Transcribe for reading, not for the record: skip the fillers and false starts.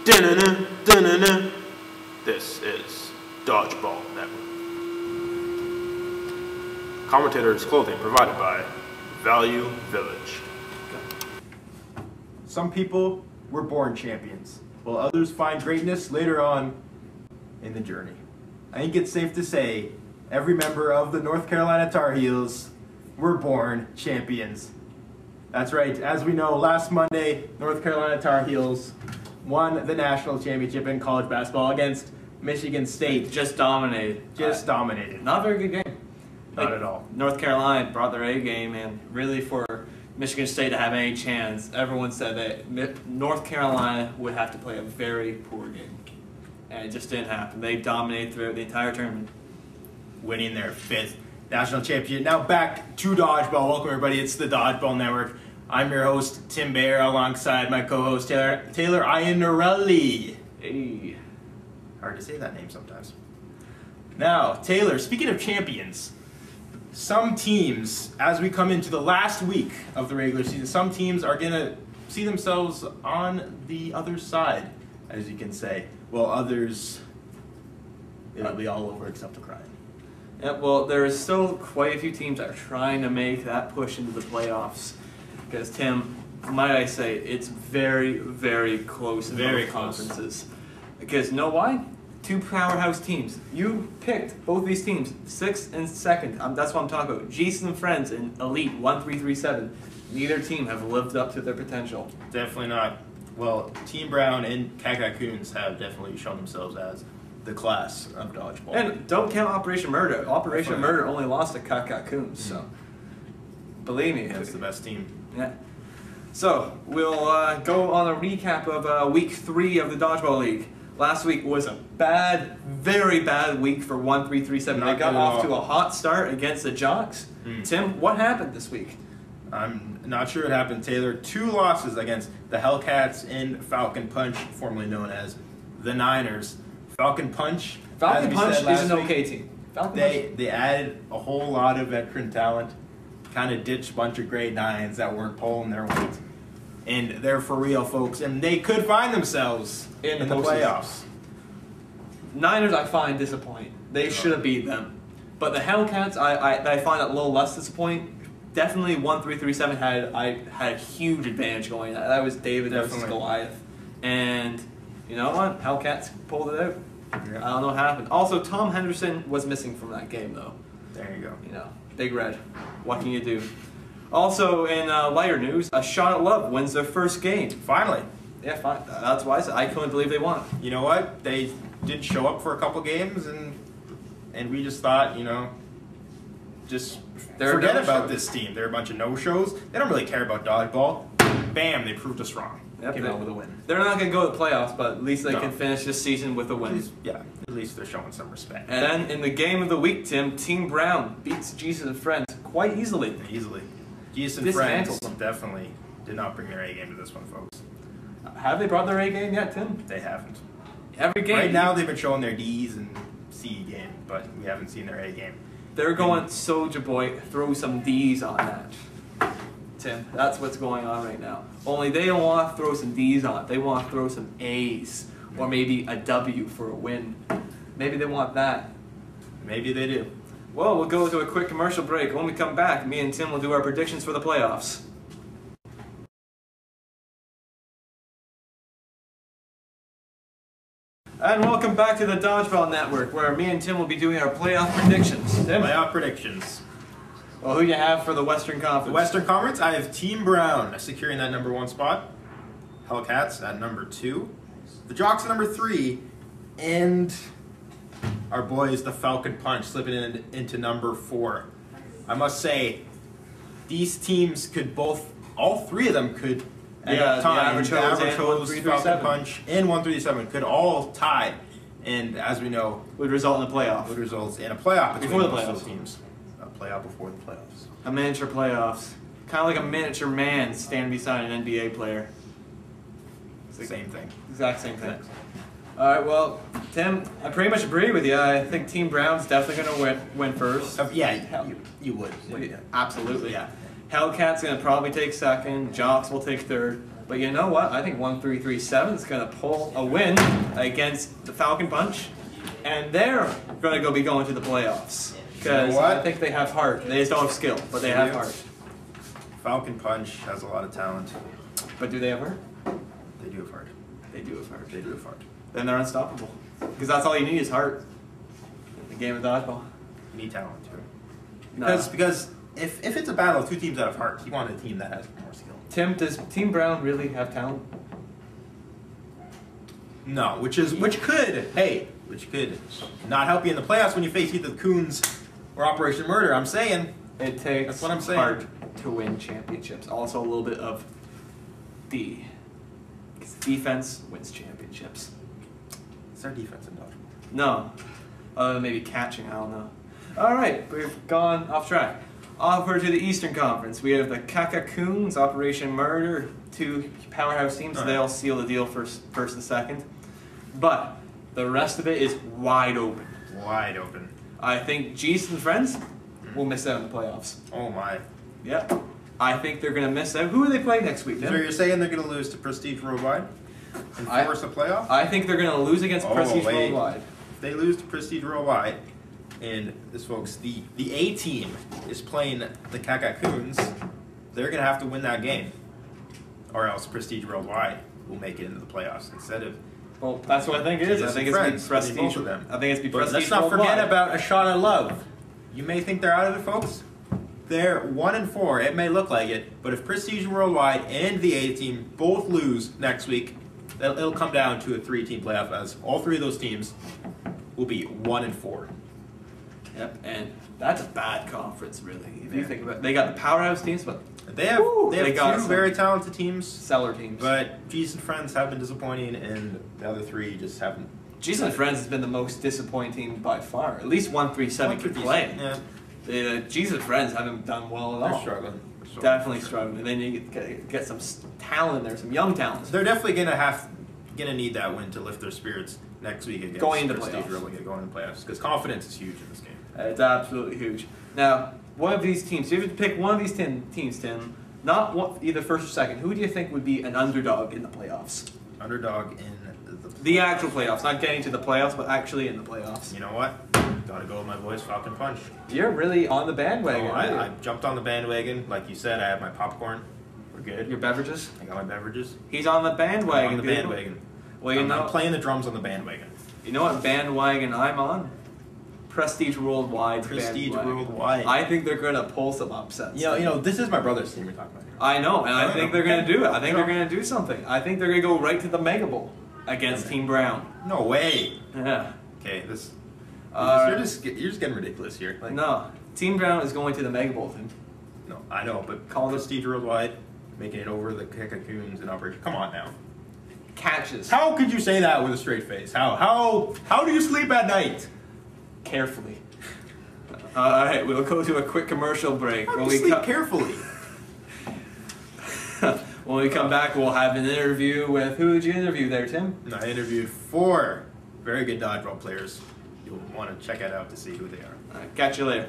Dun-dun-dun, this is Dodgeball Network. Commentator's clothing provided by Value Village. Some people were born champions, while others find greatness later on in the journey. I think it's safe to say every member of the North Carolina Tar Heels were born champions. That's right. As we know, last Monday, North Carolina Tar Heels won the national championship in college basketball against Michigan State. Just dominated. Dominated. Not a very good game. Not at all. North Carolina brought their A game, and really for Michigan State to have any chance, everyone said that North Carolina would have to play a very poor game. And it just didn't happen. They dominated throughout the entire tournament. Winning their 5th national championship. Now back to Dodgeball. Welcome everybody. It's the Dodgeball Network. I'm your host, Tim Bayer, alongside my co-host, Taylor Iannarelli. Hey. Hard to say that name sometimes. Now, Taylor, speaking of champions, some teams, as we come into the last week of the regular season, some teams are going to see themselves on the other side, as you can say. Well, others, it'll be all over except the crying. Yeah, well, there is still quite a few teams that are trying to make that push into the playoffs. Because, Tim, might I say, it's very, very close in both conferences. Because you know why? Two powerhouse teams. You picked both these teams, 6th and 2nd. That's what I'm talking about. Jesus and Friends in Elite 1337. Neither team have lived up to their potential. Definitely not. Well, Team Brown and Kakacoons have definitely shown themselves as the class of dodgeball. And don't count Operation Murder. Operation Murder only lost to Kakacoons, so believe me. That's the best team. Yeah. So, we'll go on a recap of Week 3 of the Dodgeball League. Last week was a bad, very bad week for 1337. They got off to a hot start against the Jocks. Tim, what happened this week? I'm not sure what happened, Taylor. 2 losses against the Hellcats and Falcon Punch, formerly known as the Niners. Falcon Punch is an okay team. They added a whole lot of veteran talent, kind of ditched a bunch of grade 9s that weren't pulling their weight. And they're for real, folks, and they could find themselves in the playoffs. Niners, I find disappointing. They should have beat them. But the Hellcats, I find a little less disappointing. Definitely 1337 had a huge advantage going. That was David versus Goliath. And you know what? Hellcats pulled it out. Yeah. I don't know what happened. Also, Tom Henderson was missing from that game, though. There you go. You know, Big Red. What can you do? Also, in lighter news, A Shot at Love wins their first game. Finally. Yeah, fine. That's why I couldn't believe they won. You know what? They did show up for a couple games, and we just thought, you know, just forget about this team. They're a bunch of no-shows. They don't really care about dodgeball. Bam, they proved us wrong. Yep, Came out with a win. They're not going to go to the playoffs, but at least they can finish this season with a win. At least they're showing some respect. And then in the game of the week, Tim, Team Brown beats Jesus and Friends quite easily. Jesus and Friends definitely did not bring their A game to this one, folks. Have they brought their A game yet, Tim? They haven't. Every game. Right now they've been showing their D's and C game, but we haven't seen their A game. They're going, Soulja Boy, throw some D's on that. Tim, that's what's going on right now. Only they don't want to throw some D's on it. They want to throw some A's. Or maybe a W for a win. Maybe they want that. Maybe they do. Well, we'll go to a quick commercial break. When we come back, me and Tim will do our predictions for the playoffs. And welcome back to the Dodgeball Network, where me and Tim will be doing our playoff predictions. Tim? Playoff predictions. Well, who do you have for the Western Conference? The Western Conference, I have Team Brown securing that #1 spot. Hellcats at #2. The Jocks at #3. And our boys, the Falcon Punch, slipping into #4. I must say, these teams could all 3 of them could, at the time, the Average Hose, Falcon Punch, and 1337 could all tie. And as we know, would result in a playoff. Would result in a playoff before the playoffs. Teams. A playoff before the playoffs. A miniature playoffs. Kind of like a miniature man standing beside an NBA player. Same thing. Exact same thing. All right, well, Tim, I pretty much agree with you. I think Team Brown's definitely going to win first. You would. Absolutely. Yeah. Hellcat's going to probably take 2nd. Jocks will take 3rd. But you know what? I think 1337 is going to pull a win against the Falcon Punch, and they're going to be going to the playoffs. Because You know what? I think they have heart. They just don't have skill, but they have heart. Falcon Punch has a lot of talent. But do they have heart? They do have heart. They do have heart. They do have heart. Then they're unstoppable. Because that's all you need is heart. In the game of dodgeball. You need talent too. No. Because if it's a battle of two teams that have heart, you want a team that has more skill. Tim, does Team Brown really have talent? No, which could not help you in the playoffs when you face either the Coons or Operation Murder. I'm saying It takes That's what I'm saying. heart to win championships. Also a little bit of D. Because defense wins championships. it's our defense in dodgeball. No. Maybe catching, I don't know. Alright, we've gone off track. Over to the Eastern Conference, we have the Kakacoons, Operation Murder, two powerhouse teams. Alright. They'll seal the deal first and second. But the rest of it is wide open. Wide open. I think Jesus and Friends will miss out in the playoffs. Oh my. Yep. I think they're going to miss out. Who are they playing next week, So Tim? you're saying they're going to lose to Prestige Worldwide and force a playoff? I think they're going to lose against Prestige wait. Worldwide. If they lose to Prestige Worldwide, and this folks, the A team is playing the Kakacoons, they're going to have to win that game, or else Prestige Worldwide will make it into the playoffs instead of. Well, that's what I think it is. I think it's Friends, be Prestige. both of them. I think it's be But Prestige let's not Worldwide. forget about A Shot at Love. You may think they're out of it, folks. They're 1-4. It may look like it, but if Prestige Worldwide and the A team both lose next week, it'll come down to a 3-team playoff, as all three of those teams will be 1-4. Yep, and that's a bad conference, really. If you think about it, they got the powerhouse teams, but They have they got two some very talented teams, seller teams. but Jesus and Friends have been disappointing, and the other three just haven't. Jesus and Friends has been the most disappointing team by far. At least 137 can play. Yeah, The Jesus and Friends haven't done well at they're all. struggling. Definitely struggling. And then you get some talent there, some young talent. They're definitely gonna need that win to lift their spirits next week against Going into Prestige playoffs. Worldwide, going into playoffs, because confidence is huge in this game. It's absolutely huge. Now, one of these teams, if you have to pick one of these teams, Tim, not one, either first or second, who do you think would be an underdog in the playoffs? Underdog in The actual playoffs, not getting to the playoffs, but actually in the playoffs. You know what? Gotta go with my boys, Falcon Punch. You're really on the bandwagon. Oh, aren't you? I jumped on the bandwagon. Like you said, I have my popcorn. We're good. Your beverages? I got my beverages. He's on the bandwagon. I'm on the dude. bandwagon. Well, you I'm know, playing the drums on the bandwagon. you know what bandwagon I'm on? Prestige Worldwide. Prestige bandwagon. Worldwide. I think they're gonna pull some upsets. You know, this is my brother's team we're talking about here. I know, and I think they're gonna do it. I think You know. they're gonna do something. I think they're gonna go right to the Mega Bowl against Team Brown. No way. Yeah. Okay, this. Uh, you're just getting ridiculous here. Like, No, Team Brown is going to the Mega Bowl. Tim. no, I know, but Call it- Prestige Worldwide making it over the Kakacoons in Operation. Come on now. Catches How could you say that with a straight face? How do you sleep at night? carefully. All right, we'll go to a quick commercial break. How do you sleep carefully? When we come back, we'll have an interview with who did you interview there, Tim? And I interviewed 4 very good dodgeball players. You'll want to check it out to see who they are. All right, catch you later.